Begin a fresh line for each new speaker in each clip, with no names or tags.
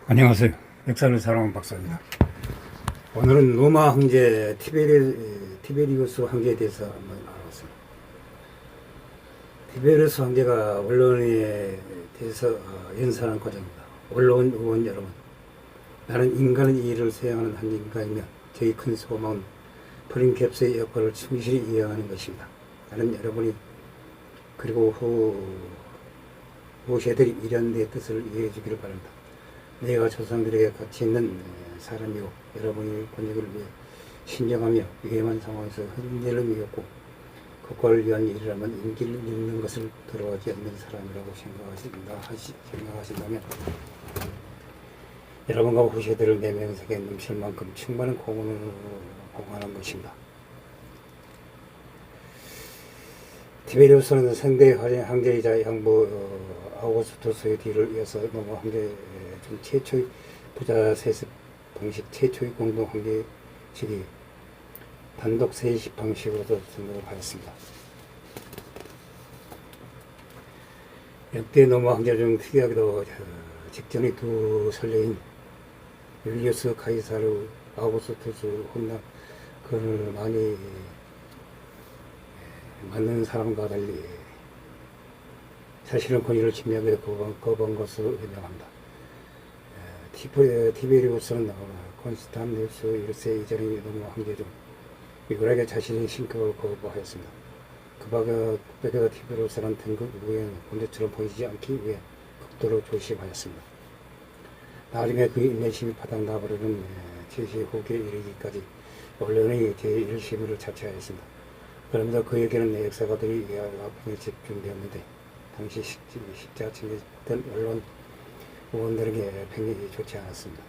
안녕하세요. 역사를 사랑하는 박사입니다. 오늘은 로마 황제 티베리우스 황제에 대해서 한번 알아봤습니다. 티베리우스 황제가 언론에 대해서 연설하는 과정입니다. 언론 의원 여러분, 나는 인간의 일을 수행하는 한 인간이며 저희 큰 소망은 프린캡스의 역할을 충실히 이행하는 것입니다. 나는 여러분이 그리고 후세들이 이런 내 뜻을 이해해 주기를 바랍니다. 내가 조상들에게 가치 있는 사람이고 여러분이 권익을 위해 신정하며 위험한 상황에서 흔들림이 없고 국가를 위한 일이라면 인기를 잃는 것을 들어가지 않는 사람이라고 생각하신다면 여러분과 후세들을 내 명색에 넘칠 만큼 충만한 공헌을 공헌한 것입니다. 티베리우스는 상대 황제이자 양부 아우구스투스의 뒤를 이어서 로마 황제 중 최초의 부자 세습 방식, 최초의 공동 황제식이 단독 세습 방식으로도 등록을 하였습니다. 역대 로마 황제 중 특이하게도 직전의 두 선례인 율리우스 카이사르 아우구스투스 혼나 그를 많이 맞는 사람과 달리 사실은 권위를 침략해 거부한 것으로 유명합니다. 티베리우스는 콘스탄티누스 1세 이전의 로마 황제 중 유일하게 자신의 신격을 거부하였습니다. 그 밖에도 티베리우스는 등극 이후에 군대처럼 보이지 않기 위해 극도로 조심하였습니다. 나중에 그의 인내심이 바닥나버리는 제시 후기에 이르기까지 언론의 제1심의를 자처하였습니다. 그러면서 그에게는 역사가들이 아픔에 집중되었는데 당시 십자 챙겼던 언론 의원들에게 평이 좋지 않았습니다.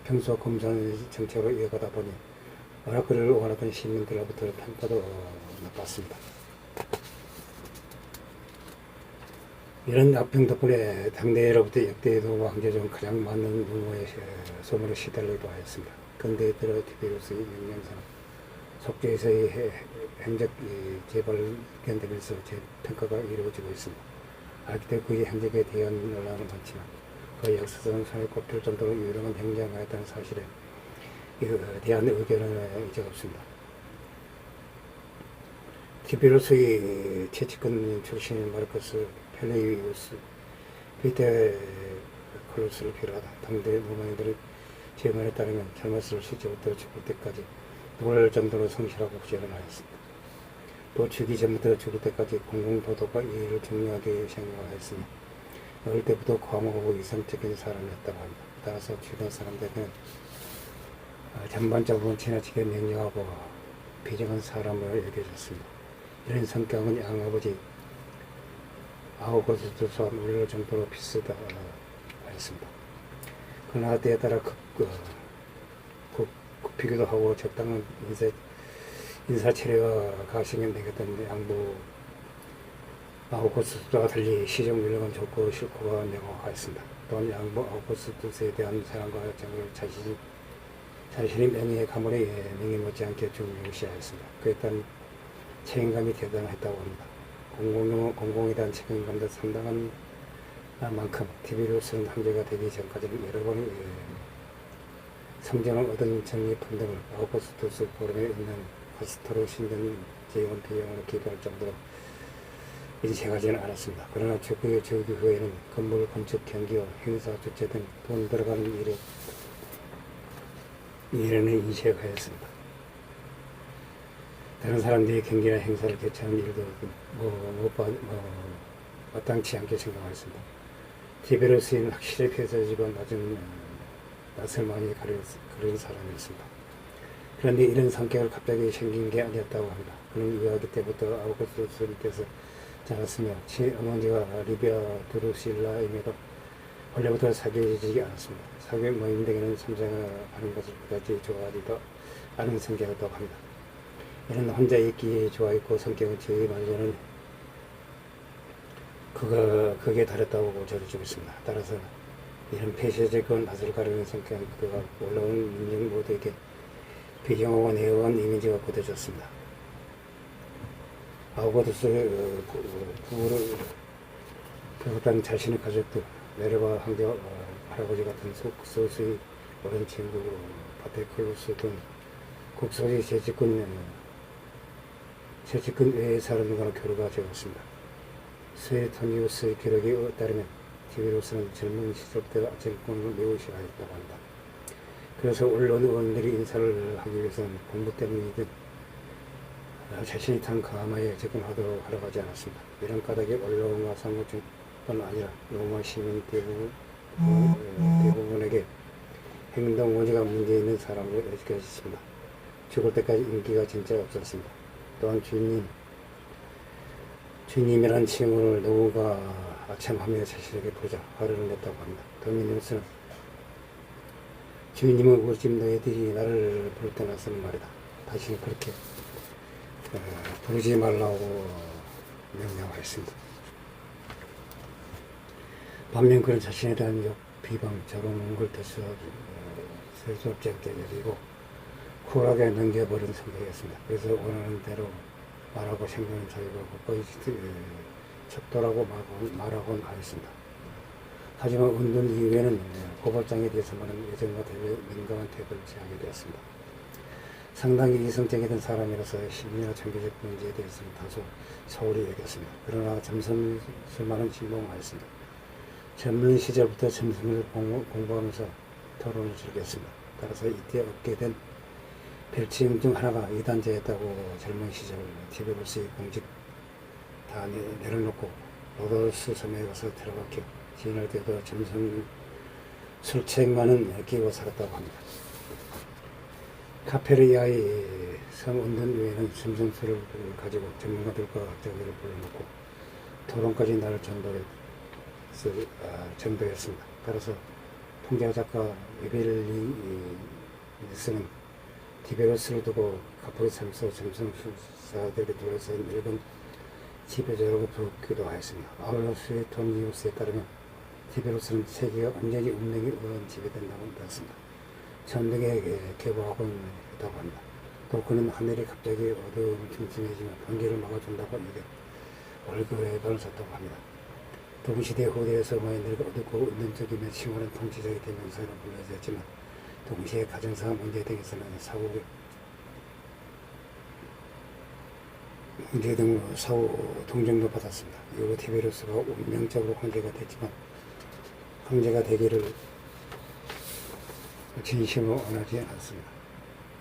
평소 검사의 정책으로 이어가다 보니 워낙 그를 원하던 시민들로부터 평가도 나빴습니다. 이런 악평 덕분에 당대로부터 역대 로마 황제 중 가장 많은 루머의 소문에 시달리기도 하였습니다. 근대에 들어 티베리우스의 영향사는 속죄에서의 행적 재발견되면서 재평가가 이루어지고 있습니다. 알기때 그의 행적에 대한 논란은 많지만 그 역사상 손에 꼽힐 정도로 유명한 행장하였다는 사실에 대한 의견은 이제 없습니다. 티베리우스의 채찍권 출신인 마르커스 펠레이우스, 피테클로스를 비롯하다 당대 로마인들의 제문에 따르면 젊었을 시절부터 죽을 때까지 노를 정도로 성실하고 부지런을 하였습니다. 또 죽기 전부터 죽을 때까지 공공도덕과 예의를 중요하게 생각하였으며 어릴 때부터 과묵하고 이성적인 사람이었다고 합니다. 따라서 주변 사람들에게는 전반적으로 지나치게 명령하고 비정한 사람으로 여겨졌습니다. 이런 성격은 양아버지 아우구스투스와 놀랄 정도로 비슷하다 하였습니다. 그러나 때에 따라 굽히기도 하고 적당한 인사체례와 가식에 내겼던 양부 아우구스투스와 달리 시정 윤력은 좋고 싫고가 명확하였습니다. 또한 양부 아우구스투스에 대한 사랑과 정을 자신의 명예의 가문에 명예 못지않게 중요시하였습니다. 그에 따른 책임감이 대단했다고 합니다. 공공에 대한 책임감도 상당한 만큼 티베리우스는 황제가 되기 전까지는 여러 번의 성전을 얻은 정리품 등을 아우구스투스 포럼에 있는 코스토로 신전 재원 비용으로 기부할 정도로 인식하지는 않았습니다. 그러나 그의 즉위 후에는 건물 건축 경기와 행사 주최 등 돈 들어가는 일에는 인식하였습니다. 다른 사람들이 경기나 행사를 개최하는 일도 마땅치 않게 생각하였습니다. 티베리우스는 확실히 폐쇄지고 낯을 많이 가리는 사람이었습니다. 그런데 이런 성격을 갑자기 생긴 게 아니었다고 합니다. 그는 유아기 때부터 아우구스투스 밑에서 자랐으며 어머니가 리비아 드루실라임에도 원래부터 사귀어지지 않았습니다. 사귀 모임 등에는 참석하는 것을 그다지 좋아하지도 않은 성격이었다고 합니다. 이는 혼자 있기 좋아했고 성격은 제일 많이는 그게 다르다고 저르주고 있습니다. 따라서 이런 폐쇄적인 낯을 가리는 성격은 그가 올라온 민족 모두에게 비경하고 내어간 이미지가 굳어졌습니다. 아우구스투스의 부부를 비롯한 자신의 가족도 내려와 할아버지 같은 소수의 어린 친구 파테클로스 등 국소지 재집권 외의 사람과는 교류가 되었습니다. 스웨토니우스의 기록에 따르면 티베로스는 젊은 시절부터 정권을 매우 싫어했다고 합니다. 그래서 언론 의원들이 인사를 하기 위해서는 공부 때문이든 자신이 탄 가마에 접근하도록 하라고 하지 않았습니다. 이런 까닭에 언론과 상호뿐 아니라 로마 시민 대부분에게 행동 원리가 문제 있는 사람으로 여겨졌습니다. 죽을 때까지 인기가 진짜 없었습니다. 또한 주님이라는 칭호를 노우가 아첨하며 자신에게 보자 화를 냈다고 합니다. 도미니우스는 주님은 우리 집 너희들이 나를 부를 때나 쓰는 말이다. 다시는 그렇게 부르지 말라고 명령하였습니다. 반면 그는 자신에 대한 욕, 비방, 저런 걸 대수롭지 않게 여기고 쿨하게 넘겨버린 성격이었습니다. 그래서 원하는 대로 말하고 생각하는 자유가 굳건히 척도라고 말하곤 하였습니다. 하지만 운동 이후에는 고발장에 대해서만은 예전과 달리 민감한 태도를 취하게 되었습니다. 상당히 이성적이던 사람이라서 심리나 종교적 문제에 대해서는 다소 소홀히 여겼습니다. 그러나 점성술만은 신봉하였습니다. 젊은 시절부터 점성을 공부하면서 토론을 즐겼습니다. 따라서 이때 얻게 된 별칭 중 하나가 이단자였다고 젊은 시절 티베로스의 공직 다 내려놓고 로도스 섬에 가서 들어갔기에 지낼 때도 점성 술책만은 끼고 살았다고 합니다. 카페르야의 성운동 외에는 점성술을 가지고 전문가들과 학자들을 불러놓고 토론까지 날 정도였습니다. 따라서 통자 작가 에벨리스는 티베로스를 두고 카프리 참서 점성술사들에게 둘러싼 일본 지배자라고 부르기도 하였습니다. 아울러 스웨토니우스에 따르면 티베로스는 세계가 완전히 운명에 의한 지배된다고 믿었습니다. 천등에 개보하곤 했다고 합니다. 또 그는 하늘이 갑자기 어두움을 침침해지면 번개를 막아준다고 이게 월급을 썼다고 합니다. 동시대 후대에서 많이 늙어 어둡고 운동적이며 심오한 통치자가 되면서는 불려졌지만 동시에 가정사 문제 등에서는 문제 등으로 사후 동정도 받았습니다. 이후 티베로스가 운명적으로 황제가 됐지만 황제가 되기를 진심으로 원하지 않습니다.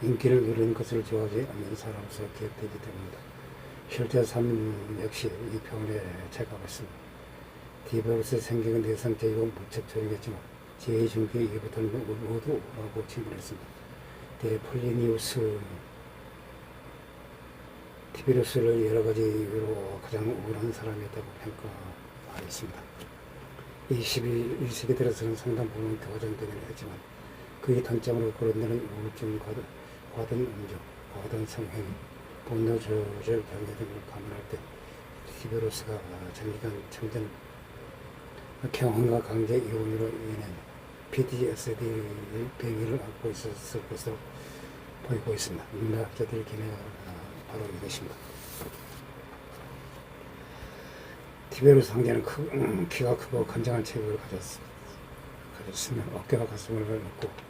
인기를 누리는 것을 좋아하지 않는 사람으로서 기억되기 때문입니다. 실제 삶 역시 이 표현에 제가고 있습니다. 티베로스의 생각은 내성적이고 무척적이겠지만 제2중기 이후부터는 모두 라고 칭언했습니다. 폴리니우스 티베로스를 여러 가지 이유로 가장 우울한 사람이었다고 평가하였습니다. 21세기 들어서는 상당 부분 교정되긴 했지만 그의 단점으로 거론되는 우울증, 과든 음주, 과든 성행, 분노 조절 장애 등을 감안할 때 티베로스가 장기간 청전 경험과 강제 이혼으로 인해 PTSD 병을 앓고 있었을 것으로 보이고 있습니다. 인문학자들의 견해가 바로 이것입니다. 티베로스 황제는 키가 크고 건장한 체격을 가졌으며 어깨와 가슴을 넓고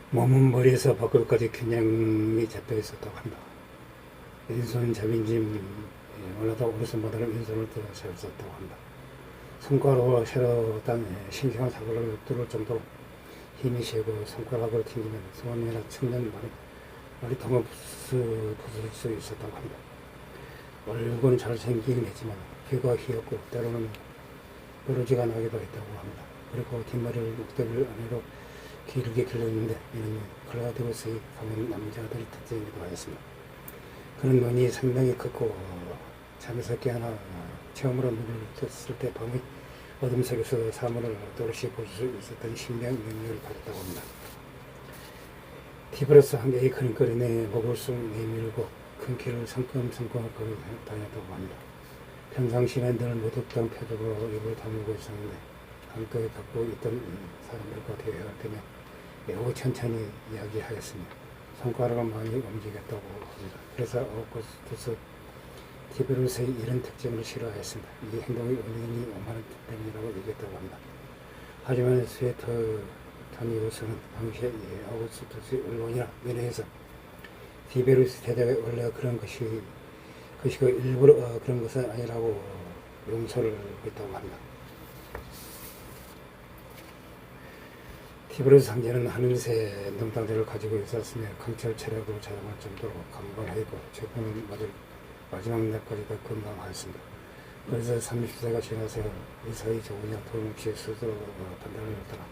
몸은 머리에서 발끝까지 균형이 잡혀 있었다고 합니다. 왼손 잡인짐 올라다 오른손보다는 왼손을 더 잘 썼다고 합니다. 손가락으로 새로 딴 신경한 사고를 뚫을 정도로 힘이 세고 손가락을 튕기면 소원이나 청년 머리통을 부술 수 있었다고 합니다. 얼굴은 잘생기긴 했지만 귀가 휘었고 때로는 부러지가 나기도 했다고 합니다. 그리고 뒷머리를 목도리 안으로 길게 길렀는데 이는 클라우디우스의 가면 남자들의 특징이기도 하였습니다. 그는 눈이 상당히 컸고 잠에서 깨어나 처음으로 눈을 떴을 때 밤의 어둠 속에서 사물을 또렷이 볼 수 있었던 신비한 능력을 가졌다고 합니다. 티베로스 황제의 그림거리에 목을 쑥 내밀고 큰 키를 성큼성큼 걸어 다녔다고 합니다. 평상시에는 늘 무뚝뚝한 표정으로 입을 다물고 있었는데 함께 갖고 있던 사람들과 대화할 때면 매우 천천히 이야기하였으며 손가락을 많이 움직였다고 합니다. 그래서 오구스투스 티베로스의 이런 특징을 싫어하였습니다. 이 행동이 은연히 오만한 때문이라고 얘기했다고 합니다. 하지만 스웨터 다니고서는 당시에 아우구스투스 언론이나 면회에서 티베르스 대대가 원래 그런 것이 그 일부러 그런 것은 아니라고 용서를 했다고 합니다. 티베르스 황제는 하늘새 능당대를 가지고 있었으며 강철 체력으로 자랑할 정도로 강건하였고 최고는 마지막 날까지 다 건강하였습니다. 그래서 30세가 지나서 의사의 조언이나 도움 없이 스스로 판단을 따라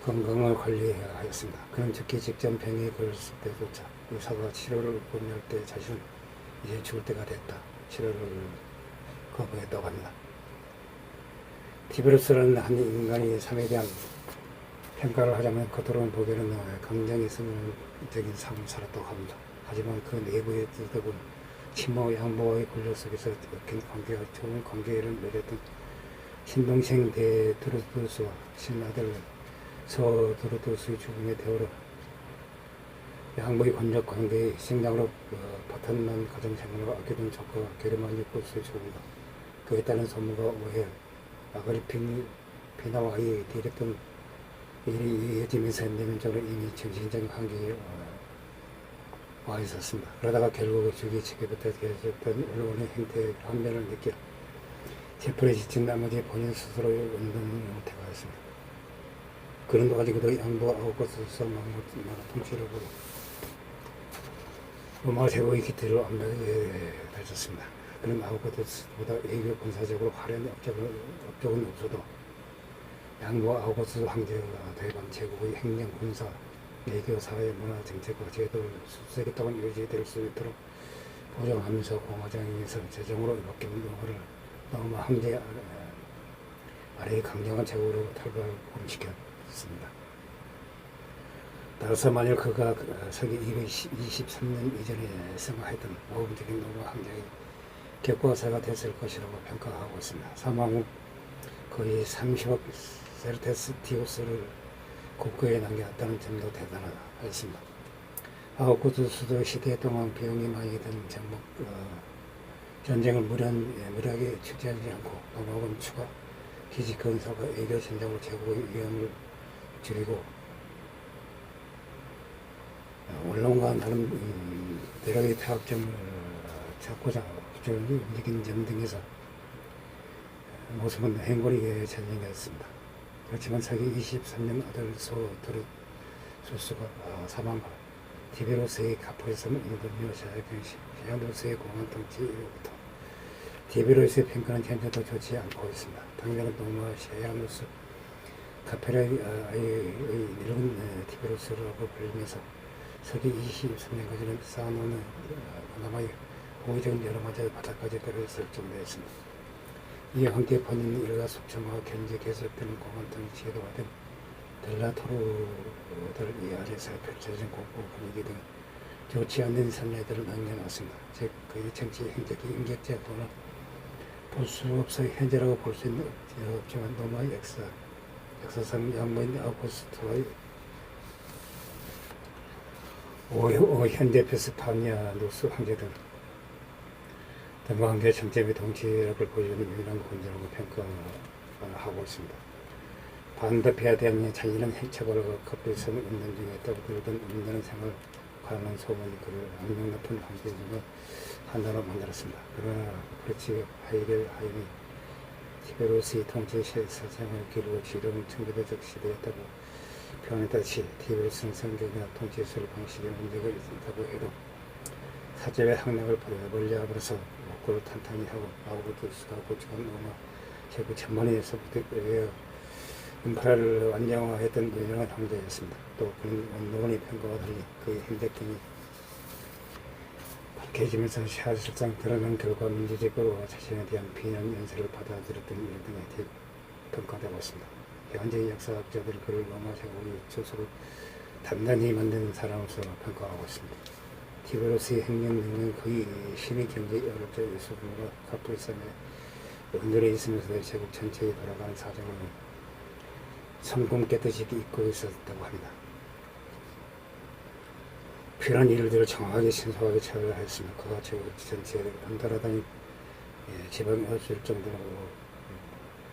건강을 관리하였습니다. 그는 죽기 직전 병에 걸렸을 때조차 의사가 치료를 권유할 때 자신은 이제 죽을 때가 됐다. 치료를 거부했다고 합니다. 티베르스라는 한 인간이 삶에 대한 평가를 하자면 겉으로는 보기에는 굉장히 성적인 삶을 살았다고 합니다. 하지만 그 내부의 뜻은 친모 양모와의 권력 속에서 긴 관계가 좋은 관계를 맺었던 신동생 데드루두스와 신아들 서드루두스의 죽음의 대우로 양모의 권력 관계의 희생장으로 바탕난 가정생활을 아껴둔 적과 게르만 니코스의 죽음과 그에 따른 소문과 오해 아그리피나와의 디렉던 일이 이어지면서 내면적으로 이미 정신적인 한계에 와 있었습니다. 그러다가 결국 주기 측에부터 계속된 언론의 행태의 한면을 느끼 체포에 지친 나머지 본인 스스로의 운동을 못해가였습니다. 그런 가지고도 양보 아우구스투스 통치를 보고 로마 제국의 기틀을 완벽하게 다졌습니다. 그는 아우구스투스보다 외교 군사적으로 화려한 업적은 없어도 양보 아우구스투스 황제가 대반 제국의 행정 군사 외교 사회 문화 정책과 제도를 수색했다고 유지될 수 있도록 보장하면서 공화정에서 재정으로 바뀐 노를 로마 황제 아래의 강력한 제국으로 탈바꿈시켰습니다. 따라서 만일 그가 서기 223년 이전에 생활했던 모범적인 로마 황제의 격과사가 됐을 것이라고 평가하고 있습니다. 사망 후 거의 30억 세르테스티우스를 국고에 남겨왔다는 점도 대단하다 했습니다. 아우구스투스 시대 동안 비용이 많이 든 전쟁을 무리하게 취재하지 않고 농업은 추가 기지 건설과 외교 전략으로 제국의 위험을 줄이고 언론과 다른 대략의 타협점을 찾고자 부지런히 움직인 점 등에서 모습은 행거리의 전쟁이었습니다. 그렇지만 서기 23년 아들 소드루두스가 사망 후 티베로스의 가포에서는 인도미오 샤야노스의 공안 통치 이후부터 티베로스의 평가는 현재도 좋지 않고 있습니다. 당장은 노마 샤야노스 카페라의 늙은 티베로스라고 불리면서 서기 23년까지는 쌓아놓은 그나마의 호의적인 여러 가지 바닥까지 떨어졌을 정도였습니다. 이에 함께 번인 일가 숙청과 견제 계속되는 공안통의 제도가 된 델라토르들 이 아래서 펼쳐진 국부 분위기 등 좋지 않는 선례들을 남겨놨습니다. 즉 그의 정치 행적이 인격적 또는 볼 수 없어 현재라고 볼 수 있는 없지만 로마의 역사상 양모인 아우구스투스의 현대 페스파니아누스 황제 등 황제 정점의 통치력을 보여주는 유일한 군주라고 평가하고 있습니다. 반대해야 되는 자신은 해체벌과 커플에서는 운동 중에 떠들던 운동하는 생활 관한 소문이 그를 악명 높은 황제 중에 하나로 만들었습니다. 그러나 그렇지 하임이 티베로스의 통치 사상을 기록을 지름 1900적 시대였다고 표현했다시 티베로스는 성경이나 통치술 방식에 문제가 있다고 해도 사제의 학력을 멀리하면서 목골을 탄탄히 하고 아우구스투스가 고축한 로마 제국 천만에서부터 인프라를 완성화했던 유명한 황제였습니다. 또 그는 언론의 평가와 달리 그의 행적행이 밝혀지면서 사실상 드러난 결과 민주적으로 자신에 대한 비난 연세를 받아들였던 일 등에 평가되고 있습니다. 현재의 역사학자들은 그를 로마 제국의 조속을 단단히 만드는 사람으로서 평가하고 있습니다. 티베로스의 행정 능력은 거의 신의 경제 여력자 유수분과 카프리산에 연결해 있으면서 제국 전체에 돌아가는 사정을 성공 깨끗이 잊고 있었다고 합니다. 필요한 일들을 정확하게 신속하게 처리하였으며 그가 제국 전체에 연달아다니 지방에 얻을 정도로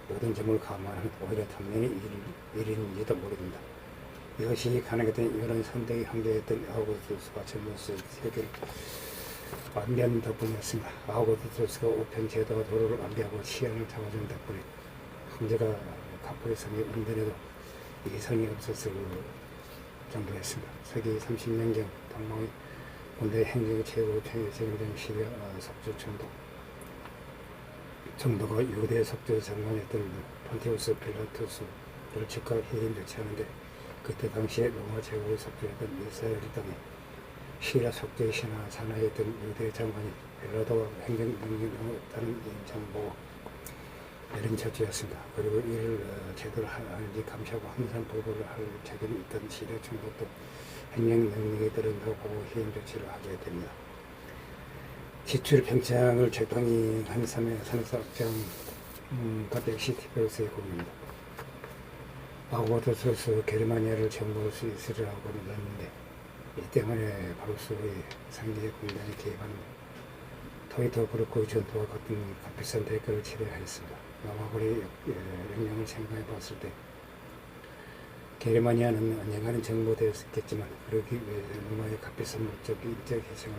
모든 점을 감안하면 오히려 탐내는 일인지도 모릅니다. 이것이 가능했던 이런 선택의 한계였던 아우구스투스가 젊었을 세계를 완변 덕분이었습니다. 아우구스투스가 우편 제도와 도로를 완비하고 시야를 잡아준 덕분에 황제가 갑부의 성에 은둔해도 이상이 없었을 정도였습니다. 서기 30년경 동방의 군대 행정의 최고 책임자인 시리아 석주 정도가 유대 석주 장관이었던 폰티우스 필라투스를 즉각 해임 조치하는데 그때 당시에 로마 제국의 석주였던 이스라엘 땅에 시리아 석주의 신하 산하였던 유대 장관이 벨라도가 행정 능력이 너무 없다는 임장을 보고 내린 조치였습니다. 그리고 이를 제대로 하는지 감시하고 항상 보고를 할 책임이 있던 시리아 총독도 행정 능력이 들은다고 보고 해임 조치를 하게 됩니다. 지출 평창을 적당히 한 3회 산업사업장 그때 역시 티베로스의 공입니다. 아우구스투스 게르마니아를 정복할 수 있으리라고 믿었는데 이 때문에 바루스의 상계 공단이 개입합니다. 토이도 그렇고 전투와 같은 값비싼 대가를 치러야 했습니다. 로마군의 영향을 생각해 봤을 때 게르마니아는 언젠가는 정복되었겠지만 그러기 위해 로마의 값비싼 물적 인적 희생을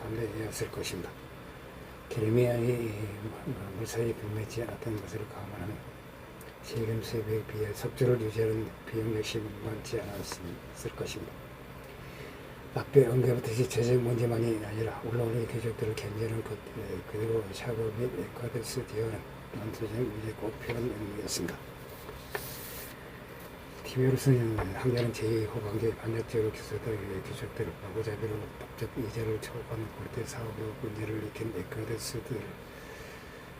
감내해야 했을 것입니다. 게르마니아의 무사히 불매지 않았던 것을 감안하면 세금 수입에 비해 석주를 유지하는 비용 역시 만만치 않았을 것입니다. 앞에 언급했듯이 재정 문제만이 아니라 올라오는 귀족들을 견제하는 것 그리고 샤브 및 에콰데스 디어는 난투쟁 위에 꼭 필요한 의무였습니다. 티베로스는 한겨는 제2호관계 반역적으로 기소된 귀족들 마구잡이로 법적 이자를 초과하는 골대 사업으로 문제를 일으킨 에콰데스들을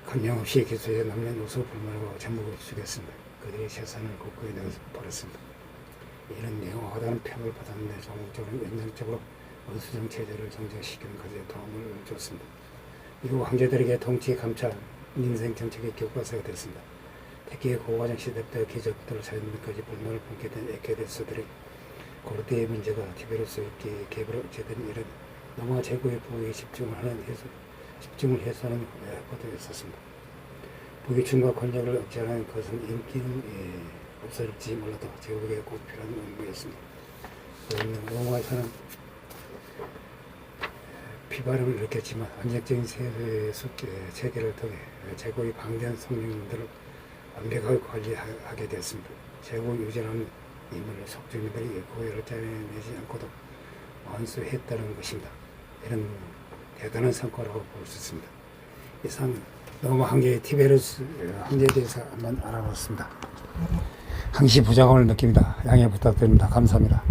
감명없이 기소해 남녀노소 불만하고 전국을 죽였습니다. 그들의 재산을 국고에 넣어서 버렸습니다. 이런 영화다는 평을 받았는데 전국적으로 연장적으로 원수정 체제를 정착시키는 것에 도움을 줬습니다. 이후 황제들에게 통치, 감찰, 민생 정책의 교과서가 됐습니다. 특히 고과정 시대부터 귀족들 사회민까지 불만을 품게 된 에케데스들의 고르테의 문제가 티베로스에게 개입을 어찌된 일은 로마 제국의 부에 집중을 해소하는 포도였었습니다. 부귀층과 권력을 억제하는 것은 인기는 없을지 몰라도 제국에 꼭 필요한 의무였습니다. 로마에서는 비바람을 일으켰지만 안정적인 체계를 통해 제국의 방대한 성명들을 완벽하게 관리하게 되었습니다. 제국 유지하는 임무를 석주민들이 고열을 짜내지 않고도 완수했다는 것입니다. 이런 대단한 성과라고 볼 수 있습니다. 이상 로마 황제의 티베루스 황제에 대해서 한번 알아봤습니다. 항시 부자감을 느낍니다. 양해 부탁드립니다. 감사합니다.